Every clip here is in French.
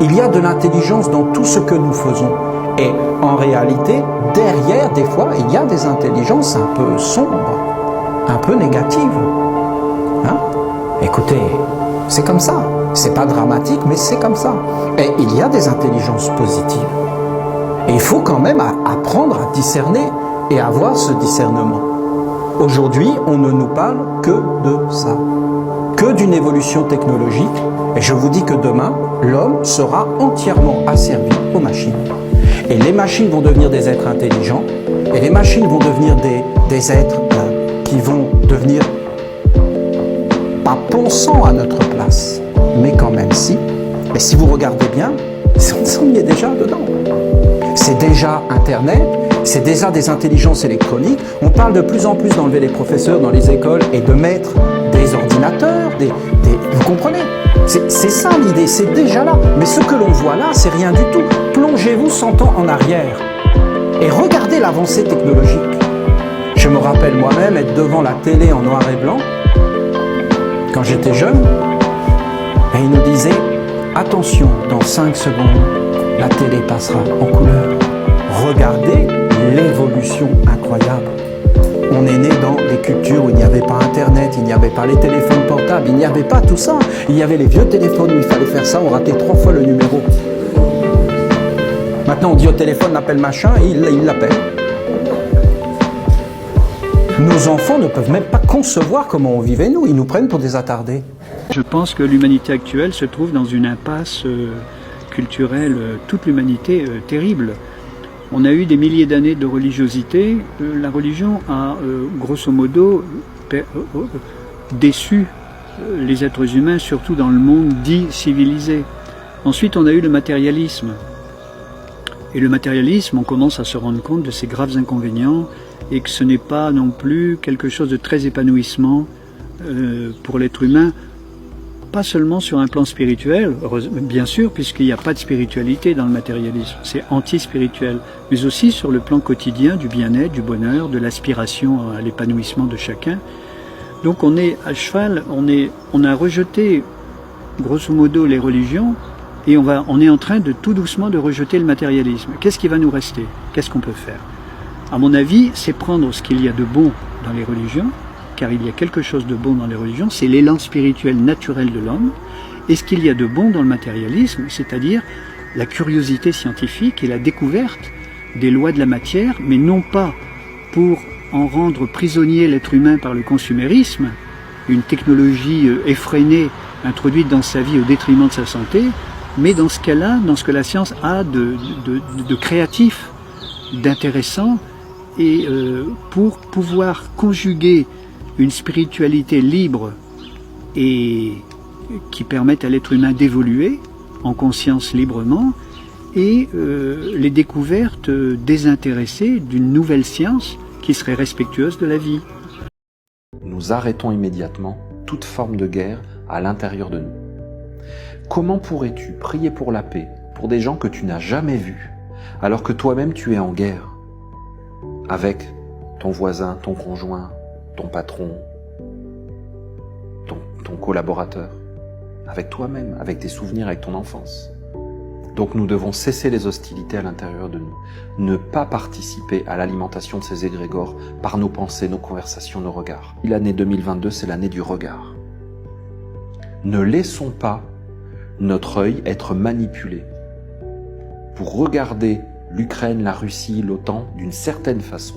Il y a de l'intelligence dans tout ce que nous faisons. Et en réalité, derrière, des fois, il y a des intelligences un peu sombres, un peu négatives. Hein? Écoutez, c'est comme ça. C'est pas dramatique, mais c'est comme ça. Et il y a des intelligences positives. Et il faut quand même apprendre à discerner et avoir ce discernement. Aujourd'hui, on ne nous parle que de ça, que d'une évolution technologique. Et je vous dis que demain, l'homme sera entièrement asservi aux machines. Et les machines vont devenir des êtres intelligents, et les machines vont devenir des êtres qui vont devenir pas pensants à notre place, mais quand même si. Mais si vous regardez bien, on y est déjà dedans. C'est déjà Internet, c'est déjà des intelligences électroniques. On parle de plus en plus d'enlever les professeurs dans les écoles et de mettre des ordinateurs, vous comprenez? C'est ça l'idée, c'est déjà là. Mais ce que l'on voit là, c'est rien du tout. Plongez-vous 100 ans en arrière et regardez l'avancée technologique. Je me rappelle moi-même être devant la télé en noir et blanc quand j'étais jeune et il nous disait « Attention, dans 5 secondes, la télé passera en couleur. » Regardez l'évolution incroyable. On est né dans des cultures où il n'y avait pas Internet, il n'y avait pas les téléphones portables, il n'y avait pas tout ça. Il y avait les vieux téléphones où il fallait faire ça, on ratait 3 fois le numéro. Maintenant on dit au téléphone, appelle machin, et il l'appelle. Nos enfants ne peuvent même pas concevoir comment on vivait nous, ils nous prennent pour des attardés. Je pense que l'humanité actuelle se trouve dans une impasse culturelle, toute l'humanité terrible. On a eu des milliers d'années de religiosité. La religion a, grosso modo, déçu les êtres humains, surtout dans le monde dit civilisé. Ensuite, on a eu le matérialisme. Et le matérialisme, on commence à se rendre compte de ses graves inconvénients et que ce n'est pas non plus quelque chose de très épanouissement pour l'être humain. Pas seulement sur un plan spirituel, bien sûr, puisqu'il n'y a pas de spiritualité dans le matérialisme, c'est anti-spirituel, mais aussi sur le plan quotidien du bien-être, du bonheur, de l'aspiration à l'épanouissement de chacun. Donc on est à cheval, on a rejeté grosso modo les religions et on est en train de tout doucement de rejeter le matérialisme. Qu'est-ce qui va nous rester? Qu'est-ce qu'on peut faire? À mon avis, c'est prendre ce qu'il y a de bon dans les religions, car il y a quelque chose de bon dans les religions, c'est l'élan spirituel naturel de l'homme, et ce qu'il y a de bon dans le matérialisme, c'est-à-dire la curiosité scientifique et la découverte des lois de la matière, mais non pas pour en rendre prisonnier l'être humain par le consumérisme, une technologie effrénée introduite dans sa vie au détriment de sa santé, mais dans ce qu'elle a, dans ce que la science a de créatif, d'intéressant, et pour pouvoir conjuguer une spiritualité libre et qui permette à l'être humain d'évoluer en conscience librement et les découvertes désintéressées d'une nouvelle science qui serait respectueuse de la vie. Nous arrêtons immédiatement toute forme de guerre à l'intérieur de nous. Comment pourrais-tu prier pour la paix pour des gens que tu n'as jamais vus alors que toi-même tu es en guerre avec ton voisin, ton conjoint, ton patron, ton collaborateur, avec toi-même, avec tes souvenirs, avec ton enfance. Donc nous devons cesser les hostilités à l'intérieur de nous, ne pas participer à l'alimentation de ces égrégores par nos pensées, nos conversations, nos regards. L'année 2022, c'est l'année du regard. Ne laissons pas notre œil être manipulé pour regarder l'Ukraine, la Russie, l'OTAN d'une certaine façon.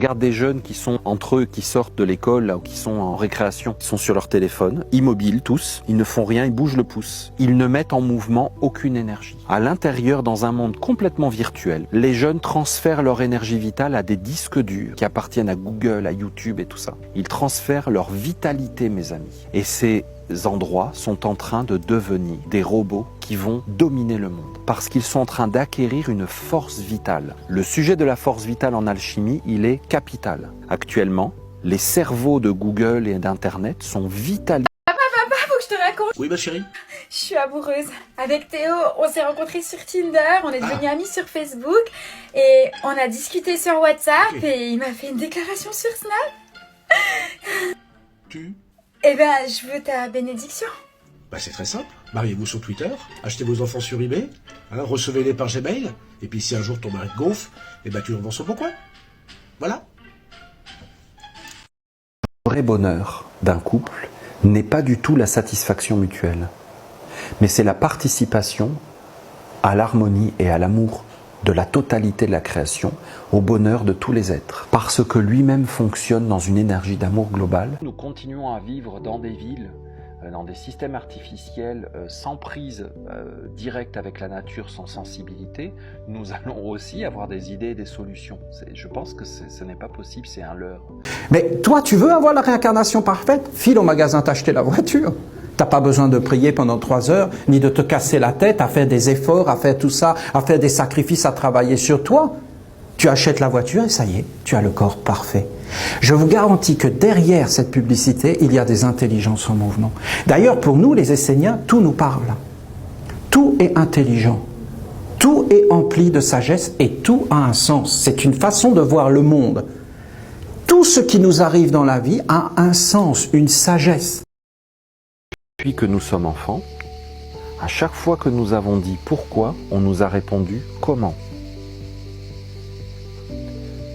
Regarde des jeunes qui sont entre eux, qui sortent de l'école là, ou qui sont en récréation, ils sont sur leur téléphone, immobiles tous, ils ne font rien, ils bougent le pouce. Ils ne mettent en mouvement aucune énergie. À l'intérieur, dans un monde complètement virtuel, les jeunes transfèrent leur énergie vitale à des disques durs qui appartiennent à Google, à YouTube et tout ça. Ils transfèrent leur vitalité, mes amis. Et ces endroits sont en train de devenir des robots qui vont dominer le monde parce qu'ils sont en train d'acquérir une force vitale. Le sujet de la force vitale en alchimie, il est capital. Actuellement, les cerveaux de Google et d'Internet sont vitalisés. Papa, faut que je te raconte. Oui, ma chérie. Je suis amoureuse. Avec Théo, on s'est rencontrés sur Tinder, on est devenus amis sur Facebook et on a discuté sur WhatsApp et il m'a fait une déclaration sur Snap. Eh ben, je veux ta bénédiction. Bah, c'est très simple. Mariez-vous sur Twitter, achetez vos enfants sur eBay, recevez-les par Gmail, et puis si un jour ton mari te gonfle, eh ben, tu le revends sur Pourquoi. Voilà. Le vrai bonheur d'un couple n'est pas du tout la satisfaction mutuelle, mais c'est la participation à l'harmonie et à l'amour de la totalité de la création, au bonheur de tous les êtres, parce que lui-même fonctionne dans une énergie d'amour global. Nous continuons à vivre dans des villes, dans des systèmes artificiels sans prise directe avec la nature, sans sensibilité. Nous allons aussi avoir des idées et des solutions. Je pense que ce n'est pas possible, c'est un leurre. Mais toi, tu veux avoir la réincarnation parfaite? File au magasin t'acheter la voiture. T'as pas besoin de prier pendant 3 heures, ni de te casser la tête à faire des efforts, à faire tout ça, à faire des sacrifices, à travailler sur toi. Tu achètes la voiture et ça y est, tu as le corps parfait. Je vous garantis que derrière cette publicité, il y a des intelligences en mouvement. D'ailleurs, pour nous, les Esséniens, tout nous parle. Tout est intelligent. Tout est empli de sagesse et tout a un sens. C'est une façon de voir le monde. Tout ce qui nous arrive dans la vie a un sens, une sagesse. Depuis que nous sommes enfants, à chaque fois que nous avons dit pourquoi, on nous a répondu comment.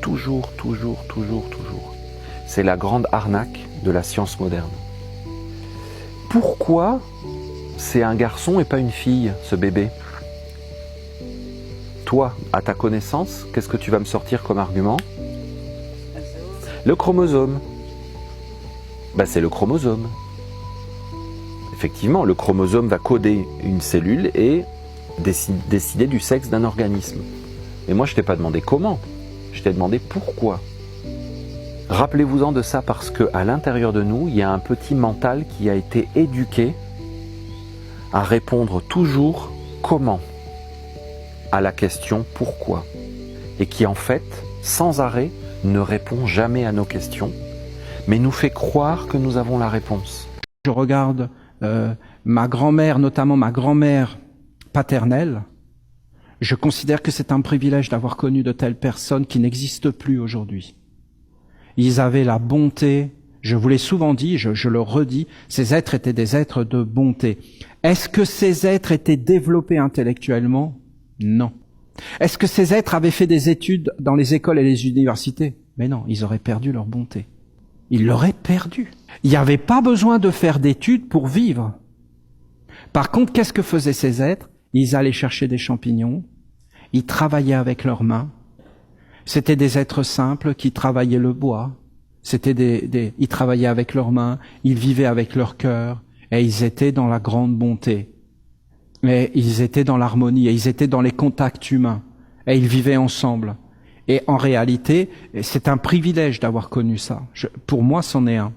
Toujours. C'est la grande arnaque de la science moderne. Pourquoi c'est un garçon et pas une fille, ce bébé? Toi, à ta connaissance, qu'est-ce que tu vas me sortir comme argument? Le chromosome. Ben, c'est le chromosome. Effectivement, le chromosome va coder une cellule et décider du sexe d'un organisme. Mais moi, je ne t'ai pas demandé comment, je t'ai demandé pourquoi. Rappelez-vous-en de ça parce qu'à l'intérieur de nous, il y a un petit mental qui a été éduqué à répondre toujours comment à la question pourquoi. Et qui en fait, sans arrêt, ne répond jamais à nos questions, mais nous fait croire que nous avons la réponse. Je regarde ma grand-mère, notamment ma grand-mère paternelle, je considère que c'est un privilège d'avoir connu de telles personnes qui n'existent plus aujourd'hui. Ils avaient la bonté, je vous l'ai souvent dit, je le redis, ces êtres étaient des êtres de bonté. Est-ce que ces êtres étaient développés intellectuellement? Non. Est-ce que ces êtres avaient fait des études dans les écoles et les universités? Mais non, ils auraient perdu leur bonté. Ils l'auraient perdu. Il n'y avait pas besoin de faire d'études pour vivre. Par contre, qu'est-ce que faisaient ces êtres? Ils allaient chercher des champignons, ils travaillaient avec leurs mains. C'était des êtres simples qui travaillaient le bois. Ils travaillaient avec leurs mains, ils vivaient avec leur cœur, et ils étaient dans la grande bonté. Et ils étaient dans l'harmonie, et ils étaient dans les contacts humains, et ils vivaient ensemble. Et en réalité, c'est un privilège d'avoir connu ça. Pour moi, c'en est un.